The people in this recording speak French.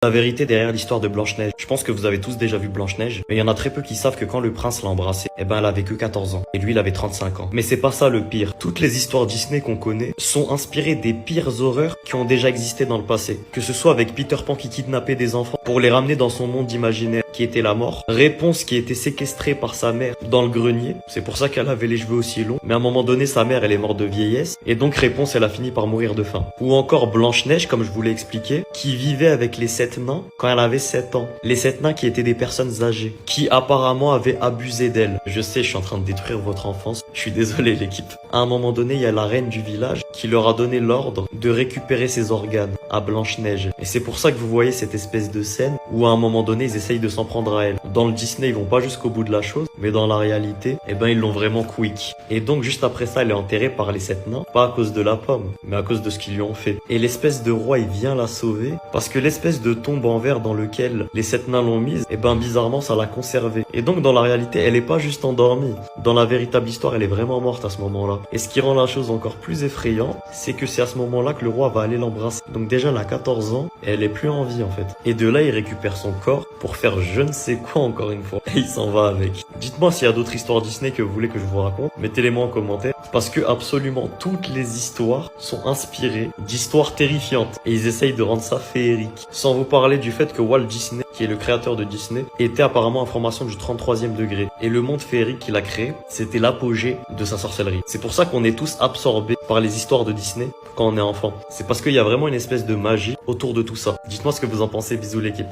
La vérité derrière l'histoire de Blanche-Neige. Je pense que vous avez tous déjà vu Blanche-Neige, mais il y en a très peu qui savent que quand le prince l'a embrassée, elle avait que 14 ans. Et lui, il avait 35 ans. Mais c'est pas ça le pire. Toutes les histoires Disney qu'on connaît sont inspirées des pires horreurs qui ont déjà existé dans le passé. Que ce soit avec Peter Pan qui kidnappait des enfants pour les ramener dans son monde imaginaire qui était la mort. Réponse qui était séquestrée par sa mère dans le grenier. C'est pour ça qu'elle avait les cheveux aussi longs. Mais à un moment donné, sa mère, elle est morte de vieillesse. Et donc, Réponse, elle a fini par mourir de faim. Ou encore Blanche-Neige, comme je vous l'ai expliqué, qui vivait avec les 7 nains quand elle avait 7 ans. Les 7 nains qui étaient des personnes âgées, qui apparemment avaient abusé d'elle. Je sais, je suis en train de détruire votre enfance. Je suis désolé l'équipe. À un moment donné, il y a la reine du village qui leur a donné l'ordre de récupérer ses organes à Blanche-Neige. Et c'est pour ça que vous voyez cette espèce de scène où à un moment donné, ils essayent de s'en prendre à elle. Dans le Disney, ils vont pas jusqu'au bout de la chose, mais dans la réalité, ils l'ont vraiment quick. Et donc, juste après ça, elle est enterrée par les 7 nains, pas à cause de la pomme, mais à cause de ce qu'ils lui ont fait. Et l'espèce de roi, il vient la sauver, parce que l'espèce de tombe en verre dans lequel les 7 nains l'ont mise, bizarrement, ça l'a conservée. Et donc, dans la réalité, elle est pas juste endormie. Dans la véritable histoire, elle est vraiment morte à ce moment-là. Et ce qui rend la chose encore plus effrayante, c'est que c'est à ce moment-là que le roi va aller l'embrasser. Donc déjà, elle a 14 ans, et elle est plus en vie, en fait. Et de là, il récupère son corps pour faire je ne sais quoi encore une fois. Et il s'en va avec. Dites-moi s'il y a d'autres histoires Disney que vous voulez que je vous raconte. Mettez-les-moi en commentaire. Parce que absolument toutes les histoires sont inspirées d'histoires terrifiantes. Et ils essayent de rendre ça féerique. Sans vous parler du fait que Walt Disney, qui est le créateur de Disney, était apparemment en formation du 33e degré. Et le monde féerique qu'il a créé, c'était l'apogée de sa sorcellerie. C'est pour ça qu'on est tous absorbés par les histoires de Disney quand on est enfant. C'est parce qu'il y a vraiment une espèce de magie autour de tout ça. Dites-moi ce que vous en pensez. Bisous l'équipe.